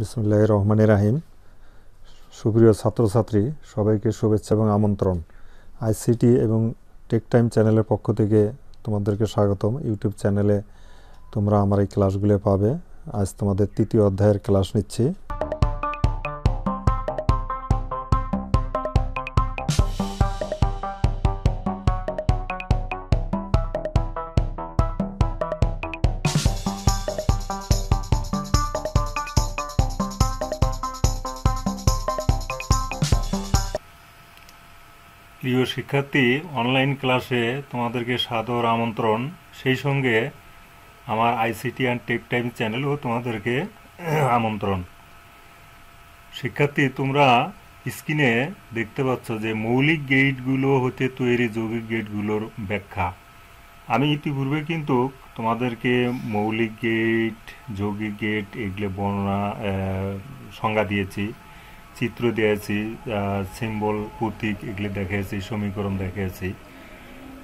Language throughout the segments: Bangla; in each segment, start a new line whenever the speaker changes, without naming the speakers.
বিসমিল্লাহির রহমানির রাহিম। সুপ্রিয় ছাত্রছাত্রী সবাইকে শুভেচ্ছা এবং আমন্ত্রণ। আইসিটি এবং টেক টাইম চ্যানেলের পক্ষ থেকে তোমাদেরকে স্বাগতম। ইউটিউব চ্যানেলে তোমরা আমার এই ক্লাসগুলো পাবে। আজ তোমাদের তৃতীয় অধ্যায়ের ক্লাস নিচ্ছি। প্রিয় শিক্ষার্থী, অনলাইন ক্লাসে তোমাদেরকে সাদর আমন্ত্রণ। সেই সঙ্গে আমার আইসিটি অ্যান্ড টেক টাইম চ্যানেলও তোমাদেরকে আমন্ত্রণ। শিক্ষার্থী, তোমরা স্ক্রিনে দেখতে পাচ্ছ যে মৌলিক গেটগুলো হতে তৈরি যৌগিক গেটগুলোর ব্যাখ্যা। আমি ইতিপূর্বে কিন্তু তোমাদেরকে মৌলিক গেট, যৌগিক গেট এগুলো বর্ণনা সংজ্ঞা দিয়েছি, চিত্র দিয়েছি, সিম্বল, প্রতীক এগুলো দেখিয়েছি, সমীকরণ দেখিয়েছি।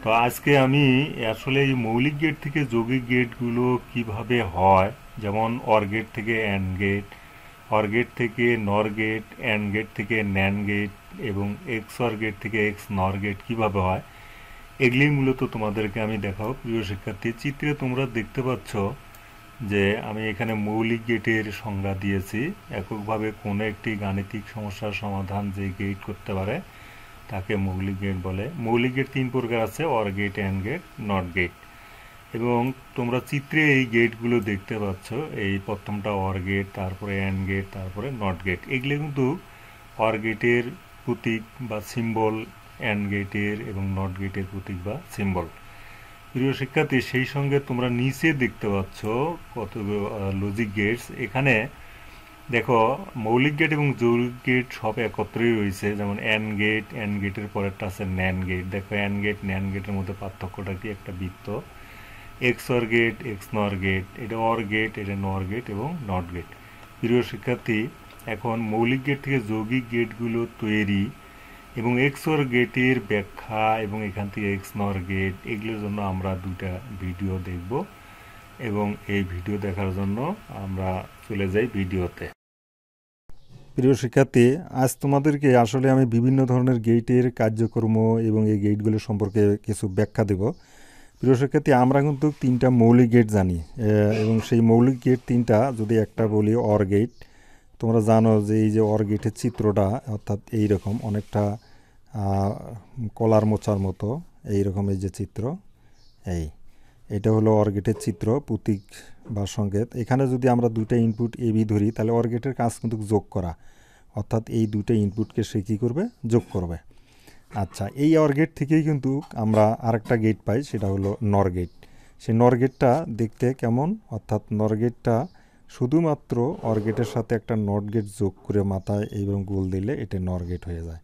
তো আজকে আমি আসলে এই মৌলিক গেট থেকে যৌগিক গেটগুলো কিভাবে হয়, যেমন অর গেট থেকে অ্যান্ড গেট, অর গেট থেকে নর গেট, অ্যান্ড গেট থেকে ন্যান্ড গেট এবং এক্স অর গেট থেকে এক্স নর গেট কীভাবে হয়, এগুলি মূলত তোমাদেরকে আমি দেখাবো। প্রিয় শিক্ষার্থী, চিত্রে তোমরা দেখতে পাচ্ছ যে আমি এখানে মৌলিক গেটের সংজ্ঞা দিয়েছি। এককভাবে কোনো একটি গাণিতিক সমস্যার সমাধান যে গেট করতে পারে তাকে মৌলিক গেট বলে। মৌলিক গেট তিন প্রকার আছে: or gate, and gate, not gate. এবং তোমরা চিত্রে এই গেটগুলো দেখতে পাচ্ছ। এই প্রথমটা অর গেট, তারপরে অ্যান্ড গেট, তারপরে নট গেট। এগুলো কিন্তু অর গেটের প্রতীক বা সিম্বল, অ্যান্ড গেটের এবং নট গেটের প্রতীক বা সিম্বল। প্রিয় শিক্ষার্থী, সেই সঙ্গে তোমরা নিচে দেখতে পাচ্ছ কত লজিক গেটস। এখানে দেখো মৌলিক গেট এবং যৌগিক গেট সব একত্রেই রয়েছে। যেমন অ্যান্ড গেট, অ্যান্ড গেটের পরেরটা আছে ন্যান্ড গেট। দেখো অ্যান্ড গেট, ন্যান্ড গেটের মধ্যে পার্থক্যটা কি? একটা বৃত্ত। এক্স অর গেট, এক্স নর গেট, এটা অর গেট, এটা নর গেট এবং নট গেট। প্রিয় শিক্ষার্থী, এখন মৌলিক গেট থেকে যৌগিক গেটগুলো তৈরি এবং এক্স অর গেটের ব্যাখ্যা এবং এখান থেকে এক্স নর গেট, এগুলোর জন্য আমরা দুটা ভিডিও দেখব এবং এই ভিডিও দেখার জন্য আমরা চলে যাই ভিডিওতে। প্রিয় শিক্ষার্থী, আজ তোমাদেরকে আসলে আমি বিভিন্ন ধরনের গেটের কার্যক্রম এবং এই গেটগুলো সম্পর্কে কিছু ব্যাখ্যা দেব। প্রিয় শিক্ষার্থী, আমরা কিন্তু তিনটা মৌলিক গেট জানি এবং সেই মৌলিক গেট তিনটা যদি একটা বলি অর গেট। তোমরা জানো যে এই যে অর গেটের চিত্রটা অর্থাৎ এইরকম অনেকটা কলার মোচার মতো এইরকম এই যে চিত্র, এটা হলো অর গেটের চিত্র, প্রতীক বা সংকেত। এখানে যদি আমরা দুইটা ইনপুট এ বি ধরি তাহলে অর গেটের কাজ কিন্তু যোগ করা, অর্থাৎ এই দুটো ইনপুটকে সে কী করবে? যোগ করবে। আচ্ছা, এই অর গেট থেকেই কিন্তু আমরা আরেকটা গেট পাই, সেটা হলো নর গেট। সেই নর গেটটা দেখতে কেমন? অর্থাৎ নর গেটটা শুধুমাত্র অর গেটের সাথে একটা নট গেট যোগ করে মাথায় এইরকম গোল দিলে এটা নর গেট হয়ে যায়।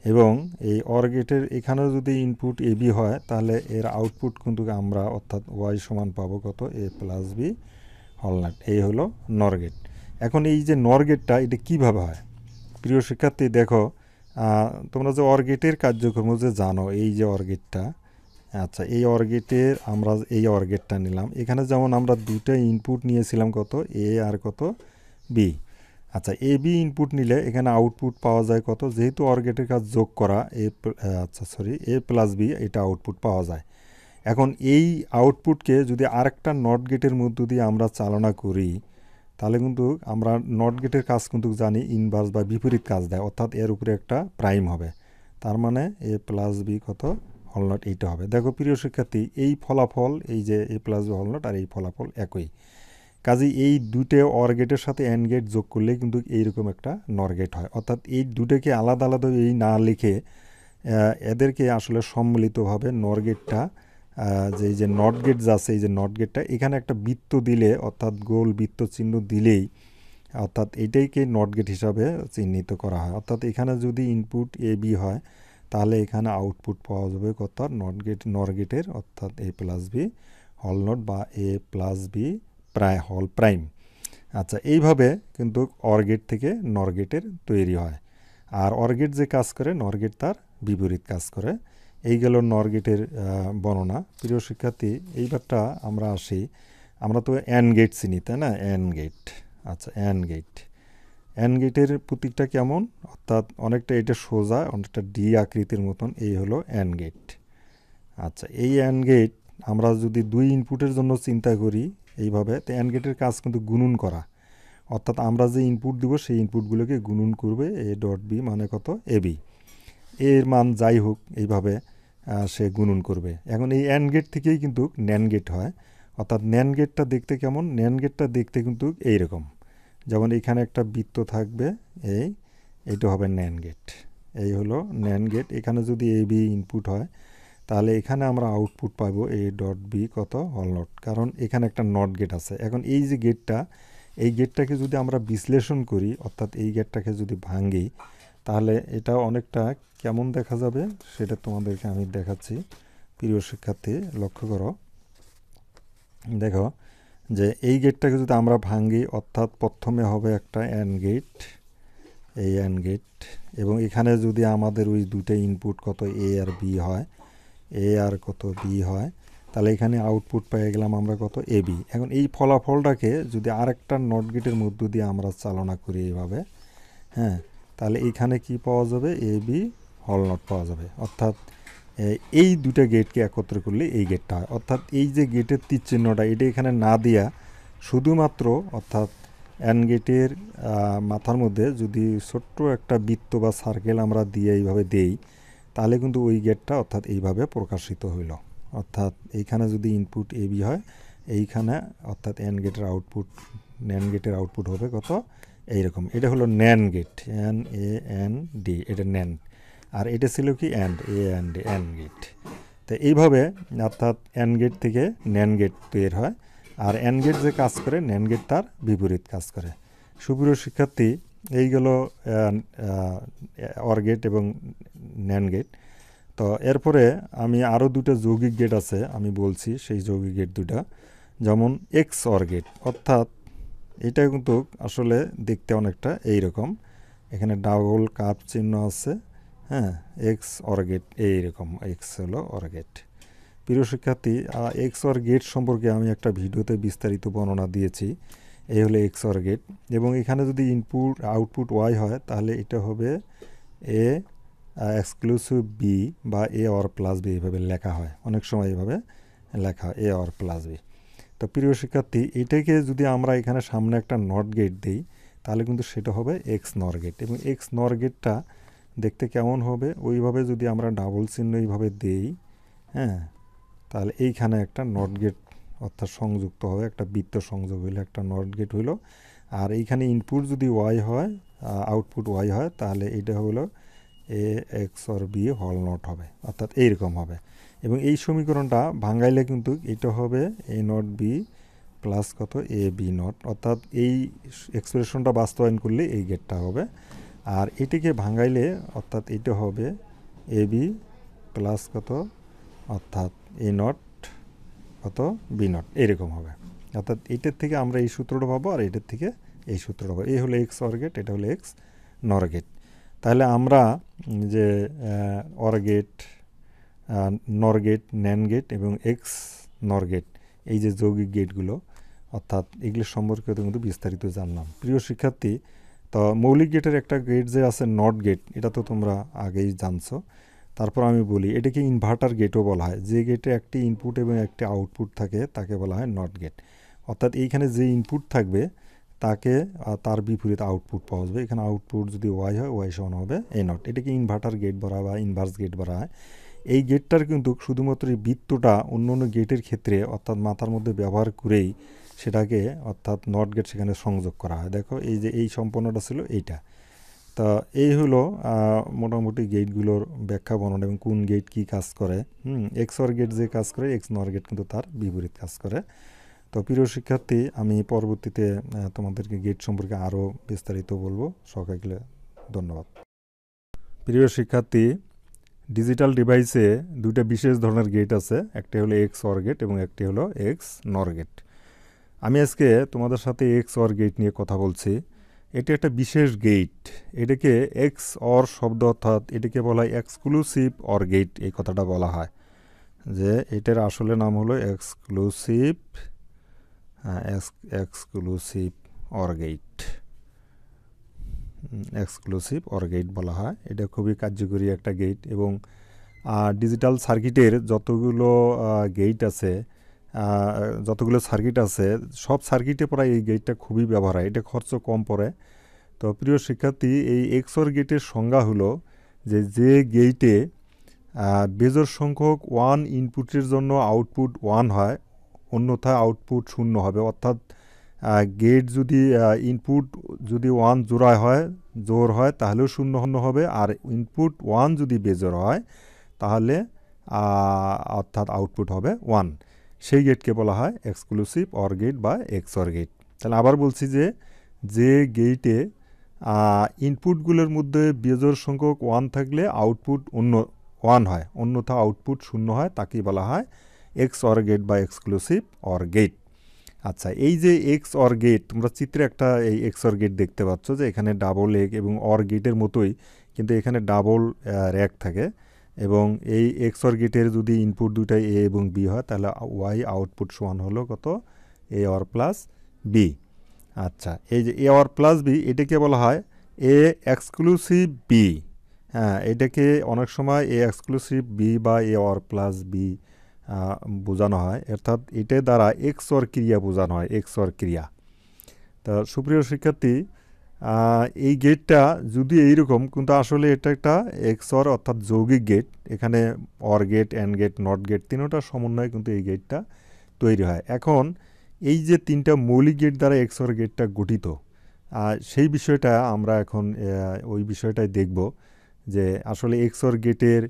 এবং এই অর গেটের এখানেও যদি ইনপুট এ বি হয় তাহলে এর আউটপুট কিন্তু আমরা অর্থাৎ ওয়াই সমান পাবো কত? এ প্লাস বি হল নট। এই হলো নর গেট। এখন এই যে নর গেটটা এটা কীভাবে হয়? প্রিয় শিক্ষার্থী, দেখো তোমরা যে অর গেটের কার্যক্রম যে জানো, এই যে অর গেটটা, আচ্ছা এই অর গেটের আমরা এই অর গেটটা নিলাম। এখানে যেমন আমরা দুটো ইনপুট নিয়েছিলাম, কত? এ আর কত? বি। আচ্ছা, এ বি ইনপুট নিলে এখানে আউটপুট পাওয়া যায় কত? যেহেতু অর গেটের কাজ যোগ করা, এ প্লাস বি, এটা আউটপুট পাওয়া যায়। এখন এই আউটপুটকে যদি আরেকটা নট গেটের মধ্য দিয়ে আমরা চালনা করি তাহলে কিন্তু আমরা নট গেটের কাজ কিন্তু জানি ইনভার্স বা বিপরীত কাজ দেয়, অর্থাৎ এর উপরে একটা প্রাইম হবে। তার মানে এ প্লাস বি কত? হল নট, এইটা হবে। দেখো প্রিয় শিক্ষার্থী, এই ফলাফল, এই যে এ প্লাস বি হল নট আর এই ফলাফল একই। কাজেই এই দুটো অর গেটের সাথে অ্যান্ড গেট যোগ করলে কিন্তু এইরকম একটা নর গেট হয়। অর্থাৎ এই দুটোকে আলাদা আলাদা এই না লিখে এদেরকে আসলে সম্মিলিতভাবে নর গেটটা, যে এই যে নট গেট আছে, এই যে নট গেটটা এখানে একটা বৃত্ত দিলে, অর্থাৎ গোল বৃত্ত চিহ্ন দিলেই অর্থাৎ এইটাইকে নট গেট হিসাবে চিহ্নিত করা হয়। অর্থাৎ এখানে যদি ইনপুট এ বি হয় তাহলে এখানে আউটপুট পাওয়া যাবে কত? নর গেটের, অর্থাৎ এ প্লাস বি হল নট বা এ প্লাস বি হল প্রাইম। আচ্ছা, এইভাবে কিন্তু অর গেট থেকে নর গেটের তৈরি হয়। আর অর গেট যে কাজ করে, নর গেট তার বিপরীত কাজ করে। এই গেল নর গেটের বর্ণনা। প্রিয় শিক্ষার্থী, এইবারটা আমরা আসি, আমরা তো অ্যান্ড গেট চিনি, তাই না? And gate. আচ্ছা, অ্যান্ড গেট,
অ্যান্ড গেটের প্রতীকটা কেমন, অর্থাৎ অনেকটা এটা সোজা, অনেকটা ডি আকৃতির মতন, এই হলো অ্যান্ড গেট। আচ্ছা, এই অ্যান্ড গেট আমরা যদি দুই ইনপুটের জন্য চিন্তা করি এইভাবে, তো অ্যান্ড গেটের কাজ কিন্তু গুণন করা, অর্থাৎ আমরা যে ইনপুট দিব সেই ইনপুটগুলোকে গুণন করবে, এ ডট বি মানে কত, এ বি, এর মান যাই হোক এইভাবে সে গুণন করবে। এখন এই অ্যান্ড গেট থেকেই কিন্তু ন্যান্ড গেট হয়, অর্থাৎ ন্যান্ড গেটটা দেখতে কেমন, ন্যান্ড গেটটা দেখতে কিন্তু এইরকম, যেমন এখানে একটা বৃত্ত থাকবে, এইটা হবে ন্যান্ড গেট, এই হলো ন্যান্ড গেট। এখানে যদি এ বি ইনপুট হয় তাহলে এখানে আমরা আউটপুট পাবো এ ডট বি কত, হল নট, কারণ এখানে একটা নট গেট আছে। এখন এই যে গেটটা, এই গেটটাকে যদি আমরা বিশ্লেষণ করি, অর্থাৎ এই গেটটাকে যদি ভাঙি, তাহলে এটা অনেকটা কেমন দেখা যাবে সেটা তোমাদেরকে আমি দেখাচ্ছি। প্রিয় শিক্ষার্থী লক্ষ্য করো, দেখো যে এই গেটটাকে যদি আমরা ভাঙি, অর্থাৎ প্রথমে হবে একটা অ্যান্ড গেট, এই অ্যান্ড গেট, এবং এখানে যদি আমাদের ওই দুটো ইনপুট কত এ আর বি হয়, এ আর কত বি হয়, তাহলে এখানে আউটপুট পেয়ে গেলাম আমরা কত, এ বি। এখন এই ফলাফলটাকে যদি আরেকটা নট গেটের মধ্য দিয়ে আমরা চালনা করি এইভাবে, হ্যাঁ, তাহলে এইখানে কি পাওয়া যাবে, এ বি হল নট পাওয়া যাবে। অর্থাৎ এই দুটো গেটকে একত্র করলে এই গেটটা হয়। অর্থাৎ এই যে গেটের তীর চিহ্নটা, এটা এখানে না দিয়া শুধুমাত্র, অর্থাৎ অ্যান্ড গেটের মাথার মধ্যে যদি ছোট্ট একটা বৃত্ত বা সার্কেল আমরা দিয়ে এইভাবে দেই, তাহলে কিন্তু ওই গেটটা অর্থাৎ এইভাবে প্রকাশিত হইল। অর্থাৎ এইখানে যদি ইনপুট এ বি হয়, এইখানে অর্থাৎ অ্যান্ড গেটের আউটপুট, ন্যান্ড গেটের আউটপুট হবে কত, এইরকম। এটা হলো NAND gate, N A N D, এটা ন্যান্ড। আর এটা ছিল কি and, A N D, and gate. তো এইভাবে অর্থাৎ অ্যান্ড গেট থেকে ন্যান্ড গেট বের হয়, আর অ্যান্ড গেট যে কাজ করে, ন্যান্ড গেট তার বিপরীত কাজ করে। সুপ্রিয় শিক্ষার্থী, এই গেল অর গেট এবং ন্যান্ড গেট। তো এরপরে আমি আরও দুটো যৌগিক গেট আছে আমি বলছি, সেই যৌগিক গেট দুটা, যেমন এক্স অর গেট, অর্থাৎ এটা কিন্তু আসলে দেখতে অনেকটা এইরকম, এখানে ডাবল কাপ চিহ্ন আছে, হ্যাঁ, এক্স অর গেট এইরকম, এক্স হলো অর গেট। প্রিয় শিক্ষার্থী, এক্স অর গেট সম্পর্কে আমি একটা ভিডিওতে বিস্তারিত বর্ণনা দিয়েছি। এই হলো এক্স অর গেট, এবং এখানে যদি ইনপুট আউটপুট ওয়াই হয়, তাহলে এটা হবে এ এক্সক্লুসিভ বি বা এ অর প্লাস বি, এইভাবে লেখা হয়, অনেক সময় এইভাবে লেখা হয়, এ অর প্লাস বি। তো প্রিয় শিক্ষার্থী, এটাকে যদি আমরা এখানে সামনে একটা নট গেট দিই, তাহলে কিন্তু সেটা হবে এক্স নর গেট, এবং এক্স নর গেটটা দেখতে কেমন হবে, ওইভাবে যদি আমরা ডাবল চিহ্ন এইভাবে দিই, হ্যাঁ, তাহলে এইখানে একটা নট গেট অর্থাৎ সংযুক্ত হবে, একটা বৃত্ত সংযোগ হইলে একটা নট গেট হইল। আর এইখানে ইনপুট যদি ওয়াই হয়, আউটপুট ওয়াই হয়, তাহলে এটা হলো এ এক্স অর বি হল নট হবে, অর্থাৎ এইরকম হবে। এবং এই সমীকরণটা ভাঙাইলে কিন্তু এটা হবে এ নট বি প্লাস কত, এ বি নট, অর্থাৎ এই এক্সপ্রেশনটা বাস্তবায়ন করলে এই গেটটা হবে। আর এটিকে ভাঙাইলে অর্থাৎ এটা হবে এ বি প্লাস কত, অর্থাৎ এ নট কত, বি নট, এরকম হবে। অর্থাৎ এটার থেকে আমরা এই সূত্রটা পাবো, আর এটার থেকে এই সূত্রটা পাবো। এই হলো এক্স অর গেট, এটা হলো এক্স নর গেট। তাহলে আমরা যে অর গেট, নর গেট, ন্যান্ড গেট এবং এক্স নর গেট, এই যে যৌগিক গেটগুলো, অর্থাৎ এগুলো সম্পর্কে কিন্তু বিস্তারিত জানলাম। প্রিয় শিক্ষার্থী, তো মৌলিক গেটের একটা গেট যে আছে নট গেট, এটা তো তোমরা আগেই জানছো। তারপর আমি বলি, এটাকে ইনভার্টার গেটও বলা হয়। যে গেটে একটি ইনপুট এবং একটি আউটপুট থাকে তাকে বলা হয় নট গেট। অর্থাৎ এইখানে যে ইনপুট থাকবে তাকে তার বিপরীত আউটপুট পাওয়া যাবে। এখানে আউটপুট যদি ওয়াই হয়, ওয়াই সমান হবে এ নট। এটাকে ইনভার্টার গেট বলা হয় বা ইনভার্স গেট বলা হয়। এই গেটটার কিন্তু শুধুমাত্র এই বৃত্তটা অন্য অন্য গেটের ক্ষেত্রে অর্থাৎ মাথার মধ্যে ব্যবহার করেই সেটাকে অর্থাৎ নট গেট সেখানে সংযোগ করা হয়। দেখো এই যে এই সম্পূর্ণটা ছিল এইটা। তা এই হলো মোটামুটি গেটগুলোর ব্যাখ্যা বর্ণনা এবং কোন গেট কী কাজ করে। এক্স অর গেট যে কাজ করে, এক্স নর গেট কিন্তু তার বিপরীত কাজ করে। তো প্রিয় শিক্ষার্থী, আমি পরবর্তীতে তোমাদেরকে গেট সম্পর্কে আরও বিস্তারিত বলবো। সবাইকে ধন্যবাদ। প্রিয় শিক্ষার্থী, ডিজিটাল ডিভাইসে দুইটা বিশেষ ধরনের গেট আছে, একটি হলো এক্স অর গেট এবং একটি হলো এক্স নর গেট। আমি আজকে তোমাদের সাথে এক্স অর গেট নিয়ে কথা বলছি। এটি একটা বিশেষ গেট। এটাকে এক্স অর শব্দ, অর্থাৎ এটাকে বলা হয় এক্সক্লুসিভ অর গেট, এই কথাটা বলা হয় যে এটার আসলে নাম হলো exclusive or gate. Exclusive or gate বলা হয়। এটা খুবই কার্যকরী একটা গেট এবং ডিজিটাল সার্কিটের যতগুলো গেট আছে, যতগুলো সার্কিট আছে সব সার্কিটে প্রায় এই গেটটা খুবই ব্যবহার হয়, এটা খরচ কম পড়ে। তো প্রিয় শিক্ষার্থী, এই এক্সঅর গেটের সংজ্ঞা হলো যে গেটে বেজোড় সংখ্যক ওয়ান ইনপুটের জন্য আউটপুট 1 হয়, অন্যথায় আউটপুট 0 হবে। অর্থাৎ গেট যদি ইনপুট যদি 1 জোড় হয় তাহলেও 0 হবে, আর ইনপুট 1 যদি বেজোড় হয় তাহলে অর্থাৎ আউটপুট হবে 1। সেই গেটকে বলা হয় এক্সক্লুসিভ অর গেট বা এক্সঅর গেট। তাহলে আবার বলছি যে গেটে ইনপুটগুলোর মধ্যে বেজোড় সংখ্যক 1 থাকলে আউটপুট 1 হয়, অন্যথা আউটপুট 0 হয়, তাকেই বলা হয় এক্সঅর গেট বা এক্সক্লুসিভ অর গেট। আচ্ছা, এই যে এক্সঅর গেট, তোমরা চিত্রে একটা এই এক্সঅর গেট দেখতে পাচ্ছ যে এখানে ডাবল এগ এবং অর গেটের মতোই কিন্তু এখানে ডাবল র্যাক থাকে, এবং এই এক্সঅর গেটের যদি ইনপুট দুটাই এ এবং বি হয় তাহলে ওয়াই আউটপুট সমান হলো কত, এ অর প্লাস বি। আচ্ছা, এই যে এ অর প্লাস বি এটাকে বলা হয় এ এক্সক্লুসিভ বি। হ্যাঁ, এটাকে অনেক সময় এ এক্সক্লুসিভ বি বা এ অর প্লাস বি বোঝানো হয়, অর্থাৎ এটার দ্বারা এক্সঅর ক্রিয়া বোঝানো হয়, এক্সঅর ক্রিয়া। তা সুপ্রিয় শিক্ষার্থী, এই গেটটা যদি এইরকম, কিন্তু আসলে এটা একটা এক্সঅর অর্থাৎ যৌগিক গেট। এখানে or gate, and gate, not gate তিনটা সমন্বয়ে কিন্তু এই গেটটা তৈরি হয়। এখন এই যে তিনটা মৌলিক গেট দ্বারা এক্সঅর গেটটা গঠিত, সেই বিষয়টা আমরা এখন ওই বিষয়টাই দেখব যে আসলে এক্সঅর গেটের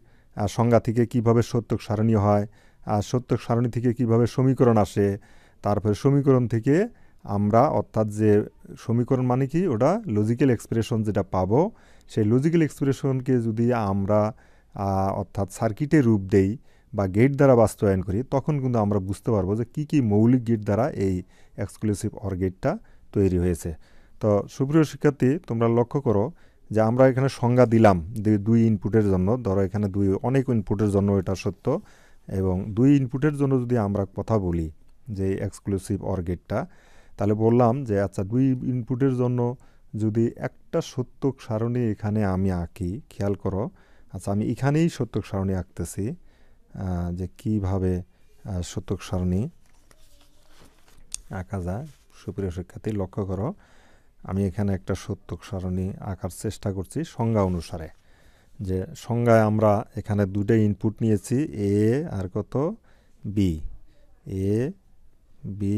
সংজ্ঞা থেকে কিভাবে সত্যক সারণী হয়, আর সত্যক সারণী থেকে কিভাবে সমীকরণ আসে, তারপরে সমীকরণ থেকে আমরা অর্থাৎ যে সমীকরণ মানে কি, ওটা লজিক্যাল এক্সপ্রেশন যেটা পাবো, সেই লজিক্যাল এক্সপ্রেশনকে যদি আমরা অর্থাৎ সার্কিটের রূপ দেই বা গেট দ্বারা বাস্তবায়ন করি, তখন কিন্তু আমরা বুঝতে পারবো যে কী মৌলিক গেট দ্বারা এই এক্সক্লুসিভ অর গেটটা তৈরি হয়েছে। তো সুপ্রিয় শিক্ষার্থী, তোমরা লক্ষ্য করো যে আমরা এখানে সংজ্ঞা দিলাম দুই ইনপুটের জন্য, ধরো এখানে অনেক ইনপুটের জন্য এটা সত্য, এবং দুই ইনপুটের জন্য যদি আমরা কথা বলি যে এক্সক্লুসিভ অর গেটটা, তাহলে বললাম যে আচ্ছা, দুই ইনপুটের জন্য যদি একটা সত্যক সারণী এখানে আমি আঁকি, খেয়াল করো। আচ্ছা, আমি এখানেই সত্যক সারণী আঁকতেছি, যে কিভাবে সত্যক সারণী আঁকা যায়। সুপ্রিয় শিক্ষার্থী, লক্ষ্য করো, আমি এখানে একটা সত্যক সারণী আঁকার চেষ্টা করছি সংজ্ঞা অনুসারে। যে সংজ্ঞায় আমরা এখানে দুটো ইনপুট নিয়েছি, এ আর কত, বি, এ বি,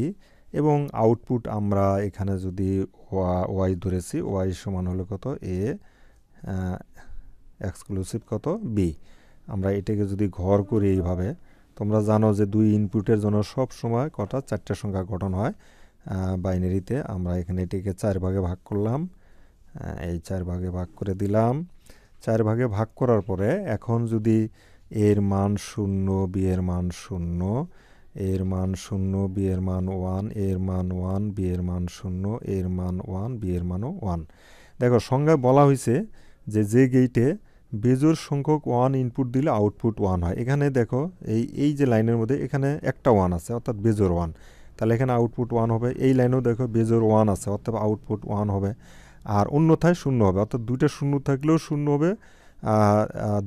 এবং আউটপুট আমরা এখানে যদি ওয়াই ধরেছি, ওয়াই সমান হলো কত, এ এক্সক্লুসিভ কত, বি। আমরা এটাকে যদি ঘর করি এইভাবে, তোমরা জানো যে দুই ইনপুটের জন্য সব সময় কটা, 4টে সংখ্যা গঠন হয় বাইনারিতে। আমরা এখানে এটাকে 4 ভাগে ভাগ করলাম, এই 4 ভাগে ভাগ করে দিলাম। 4 ভাগে ভাগ করার পরে এখন যদি এর মান 0, বি এর মান 0, এর মান 0, বি এর মান 1, এর মান 1, বি এর মান 0, এর মান 1, বি এর মানও 1। দেখো, সংজ্ঞায় বলা হয়েছে যে গেটে বেজোড় সংখ্যক 1 ইনপুট দিলে আউটপুট 1 হয়। এখানে দেখো এই যে লাইনের মধ্যে এখানে একটা 1 আছে, অর্থাৎ বেজোড় 1, তাহলে এখানে আউটপুট 1 হবে। এই লাইনেও দেখো বেজোড় 1 আছে, অর্থাৎ আউটপুট 1 হবে। আর অন্যথায় 0 হবে, অর্থাৎ দুইটা 0 থাকলেও 0 হবে,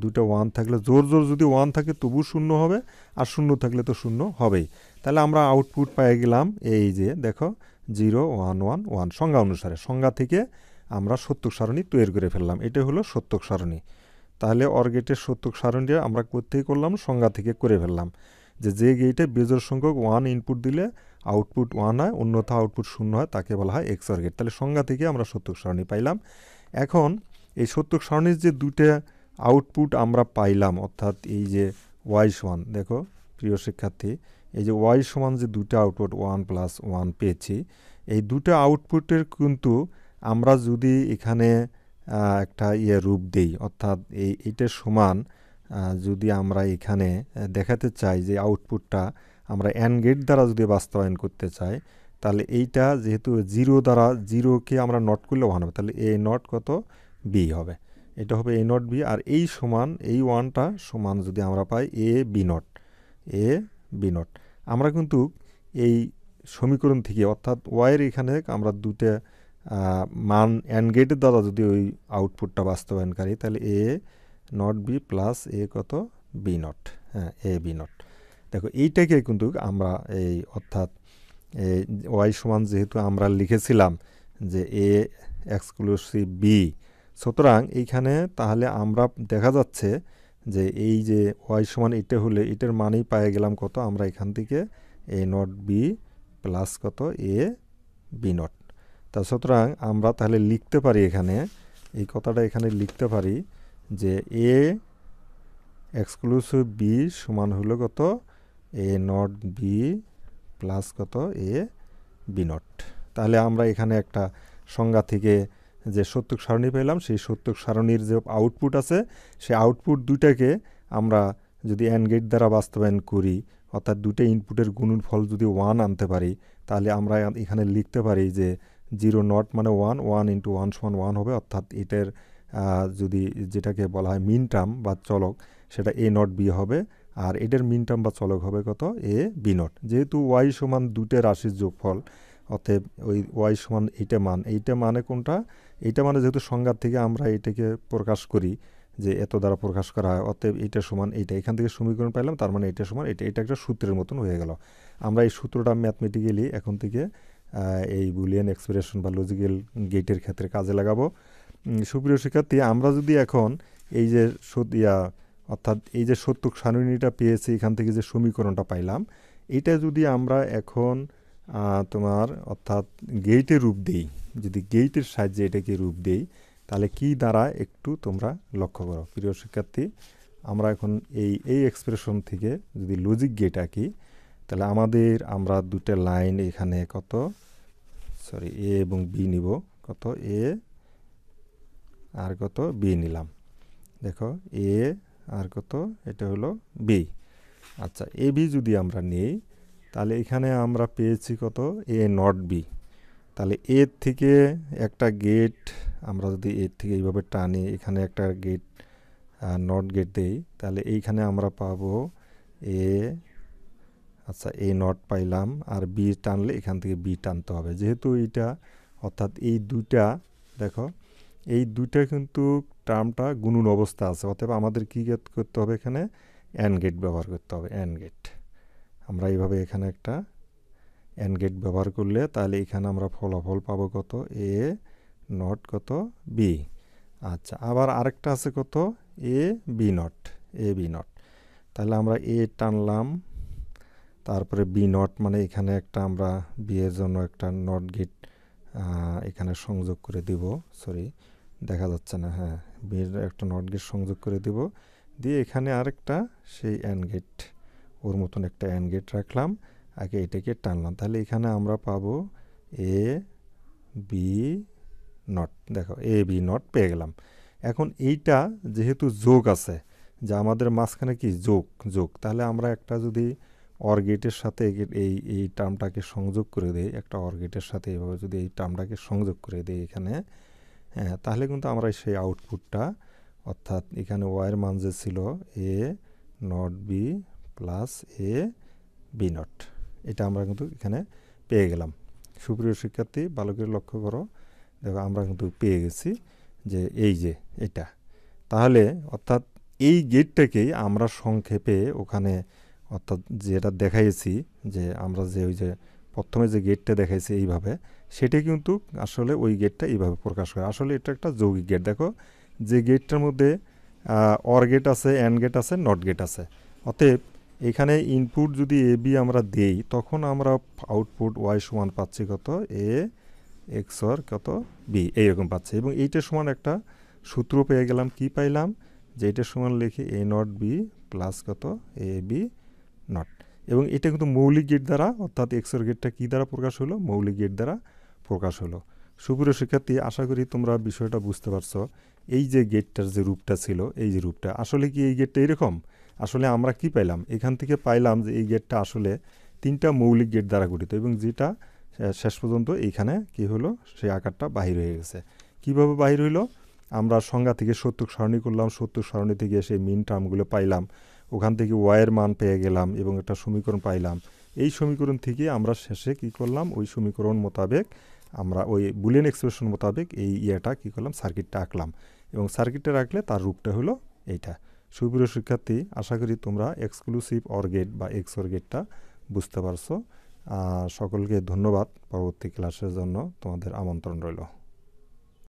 দুইটা 1 থাকলে জোর যদি 1 থাকে তবু 0 হবে, আর 0 থাকলে তো 0 হবেই। তাহলে আমরা আউটপুট পেয়ে গেলাম এই যে দেখো 0 1 1 1 সংজ্ঞা অনুসারে। সংজ্ঞা থেকে আমরা সত্যক সারণী তৈরি করে ফেললাম, এটা হলো সত্যক সারণী। তাহলে অর গেটের সত্যক সারণীটা আমরা কোত্থেকে করলাম, সংজ্ঞা থেকে করে ফেললাম যে গেটে বেজোড় সংখ্যক 1 ইনপুট দিলে আউটপুট 1 হয়, অন্যথা আউটপুট 0 হয়, তাকে বলা হয় এক্সঅর গেট। তাহলে সংজ্ঞা থেকে আমরা সত্যক সারণী পাইলাম। এখন এই সত্যক সারণীর যে দুইটা আউটপুট আমরা পাইলাম, অর্থাৎ এই যে ওয়াই সমান, দেখো প্রিয় শিক্ষার্থী, এই যে ওয়াই সমান যে দুইটা আউটপুট 1 প্লাস 1 পেয়েছি, এই দুটো আউটপুটের কিন্তু আমরা যদি এখানে একটা রূপ দেই, অর্থাৎ এইটার সমান যদি আমরা এখানে দেখাতে চাই যে আউটপুটটা আমরা অ্যান্ড গেট দ্বারা যদি বাস্তবায়ন করতে চাই, তাহলে এইটা যেহেতু 0 দ্বারা, 0কে আমরা নট করলে 1 হবে, তাহলে এ নট কত, বি হবে, এটা হবে এ নট বি। আর এই সমান, এই 1টা সমান যদি আমরা পাই A B naught, A B naught, আমরা কিন্তু এই সমীকরণ থেকে অর্থাৎ ওয়াইয়ের এখানে আমরা দুটো মান অ্যান্ড গেটের দ্বারা যদি ওই আউটপুটটা বাস্তবায়নকারী, তাহলে এ নট বি প্লাস এ কত বি নট, হ্যাঁ এ বি নট। দেখো এইটাকে কিন্তু আমরা এই অর্থাৎ ওয়াই সমান যেহেতু আমরা লিখেছিলাম যে এ এক্সক্লুসিভ বি, সুতরাং এইখানে তাহলে আমরা দেখা যাচ্ছে যে এই যে ওয়াই সমান এটা হলে এটার মানেই পেয়ে গেলাম কত, আমরা এখান থেকে এ নট বি প্লাস কত এ বি নট। তা সুতরাং আমরা তাহলে লিখতে পারি এখানে এই কথাটা এখানে লিখতে পারি যে এ এক্সক্লুসিভ বি সমান হলো কত এ নট বি প্লাস কত এ বি নট। তাহলে আমরা এখানে একটা সংজ্ঞা থেকে যে সত্যক সারণী পেলাম, সেই সত্যক সারণীর যে আউটপুট আছে সেই আউটপুট দুটাকে আমরা যদি অ্যান্ড গেট দ্বারা বাস্তবায়ন করি, অর্থাৎ দুটো ইনপুটের গুণনফল যদি 1 আনতে পারি, তাহলে আমরা এখানে লিখতে পারি যে 0 নট মানে 1, 1 ইন্টু 1 সমান 1 হবে, অর্থাৎ এটার যদি যেটাকে বলা হয় মিন টার্ম বা চলক সেটা এ নট বি হবে, আর এটার মিন টার্ম বা চলক হবে কত এ বি নট। যেহেতু ওয়াই সমান দুটো রাশির যোগফল, অতএব ওই ওয়াই সমান এইটা মানে কোনটা, এইটা মানে যেহেতু সংজ্ঞা থেকে আমরা এটাকে প্রকাশ করি যে এত দ্বারা প্রকাশ করা হয়, অতএব এইটা সমান এইটা, এখান থেকে সমীকরণ পাইলাম, তার মানে এটা সমান এটা, এটা একটা সূত্রের মতন হয়ে গেল। আমরা এই সূত্রটা ম্যাথমেটিক্যালি এখন থেকে এই বুলিয়ান এক্সপ্রেশন বা লজিক্যাল গেটের ক্ষেত্রে কাজে লাগাবো। সুপ্রিয় শিক্ষার্থী, আমরা যদি এখন এই যে অর্থাৎ এই যে সত্যক সারণীটা পেয়েছি, এখান থেকে যে সমীকরণটা পাইলাম, এটা যদি আমরা এখন তোমার অর্থাৎ গেটের রূপ দেই, যদি গেটের সাহায্যে এটাকে রূপ দেই, তাহলে কি দ্বারা একটু তোমরা লক্ষ্য করো প্রিয় শিক্ষার্থী। আমরা এখন এই এক্সপ্রেশন থেকে যদি লজিক গেট আঁকি, তাহলে আমরা দুটো লাইন এখানে কত এ এবং বি নিব, কত এ আর কত বি নিলাম, দেখো এ আর কত এটা হলো বি। আচ্ছা, এ বি যদি আমরা নিই, তাহলে এখানে আমরা পেয়েছি কত এ নট বি। তাহলে এর থেকে একটা গেট আমরা যদি এর থেকে এইভাবে টানি, এখানে একটা গেট নট গেট দেই, তাহলে এইখানে আমরা পাবো এ, আচ্ছা এ নট পাইলাম, আর বি টানলে এখান থেকে বি টানতে হবে, যেহেতু এইটা অর্থাৎ এই দুইটা দেখো এই দুইটা কিন্তু টার্মটা গুণন অবস্থা আছে, অতএব আমাদের কী করতে হবে এখানে অ্যান্ড গেট ব্যবহার করতে হবে। অ্যান্ড গেট আমরা এইভাবে এখানে একটা অ্যান্ড গেট ব্যবহার করলে তাহলে এখানে আমরা ফলাফল পাবো কত এ নট কত বি। আচ্ছা, আবার আরেকটা আছে কত A B naught, A B naught, তাহলে আমরা এ টানলাম, তারপরে বি নট মানে এখানে একটা আমরা বি এর জন্য একটা নট গেট এখানে সংযোগ করে দিব, দেখা যাচ্ছে না, হ্যাঁ বি এর একটা নট গেট সংযোগ করে দিব, দিয়ে এখানে আরেকটা সেই অ্যান্ড গেট ওর মতন একটা অ্যান্ড গেট রাখলাম, আগে এটাকে টানলাম, তাহলে এখানে আমরা পাবো এ বি নট, দেখো এ বি নট পেয়ে গেলাম। এখন এইটা যেহেতু যোগ আছে, যা আমাদের মাঝখানে কি যোগ, তাহলে আমরা একটা যদি অর গেটের সাথে এই টার্মটাকে সংযোগ করে দেই, একটা অর গেটের সাথে এইভাবে যদি এই টার্মটাকে সংযোগ করে দেই এখানে, হ্যাঁ তাহলে কিন্তু আমরা সেই আউটপুটটা অর্থাৎ এখানে ওয়াইয়ের মান যে ছিল A naught B plus A B naught, এটা আমরা কিন্তু এখানে পেয়ে গেলাম। সুপ্রিয় শিক্ষার্থী, ভালো করে লক্ষ্য করো, দেখো আমরা কিন্তু পেয়ে গেছি যে এই যে এটা, তাহলে অর্থাৎ এই গেটটাকেই আমরা সংক্ষেপে ওখানে অর্থাৎ যেটা দেখাইছি যে আমরা যে ওই যে প্রথমে যে গেটটা দেখাইছি এইভাবে, সেটা কিন্তু আসলে ওই গেটটা এইভাবে প্রকাশ করে, আসলে এটা একটা যৌগিক গেট। দেখো যে গেটটার মধ্যে অর গেট আছে, অ্যান্ড গেট আছে, নট গেট আছে, অতএব এখানে ইনপুট যদি এ বি আমরা দেই, তখন আমরা আউটপুট ওয়াই সমান পাচ্ছি কত এ এক্স অর কত বি, এইরকম পাচ্ছি। এবং এইটার সমান একটা সূত্র পেয়ে গেলাম, কি পাইলাম যে এইটার সমান লিখি এ নট বি প্লাস কত এ বি নট, এবং এটা কিন্তু মৌলিক গেট দ্বারা অর্থাৎ এক্সর গেটটা কী দ্বারা প্রকাশ হলো, মৌলিক গেট দ্বারা প্রকাশ হলো। সুপ্রিয় শিক্ষার্থী, আশা করি তোমরা বিষয়টা বুঝতে পারছো। এই যে গেটটার যে রূপটা ছিল, এই যে রূপটা আসলে কি এই গেটটা এরকম, আসলে আমরা কি পাইলাম এখান থেকে পাইলাম যে এই গেটটা আসলে তিনটা মৌলিক গেট দ্বারা গঠিত, এবং যেটা শেষ পর্যন্ত এইখানে কি হলো সেই আকারটা বাহির হয়ে গেছে। কিভাবে বাহির হইলো, আমরা সংজ্ঞা থেকে সত্যক সারণী করলাম, সত্যক সারণী থেকে সেই মিন টার্মগুলো পাইলাম, ওখান থেকে ওয়াইয়ের মান পেয়ে গেলাম এবং একটা সমীকরণ পাইলাম। এই সমীকরণ থেকে আমরা শেষে কি করলাম, ওই সমীকরণ মোতাবেক আমরা ওই বুলিয়ান এক্সপ্রেশন মোতাবেক এই ইয়েটা কী করলাম, সার্কিটটা আঁকলাম, এবং সার্কিটটা রাখলে তার রূপটা হলো এইটা। সুপ্রিয় শিক্ষার্থী, আশা করি তোমরা এক্সক্লুসিভ অর গেট বা এক্স অর গেটটা বুঝতে পারছো। সকলকে ধন্যবাদ। পরবর্তী ক্লাসের জন্য তোমাদের আমন্ত্রণ রইল।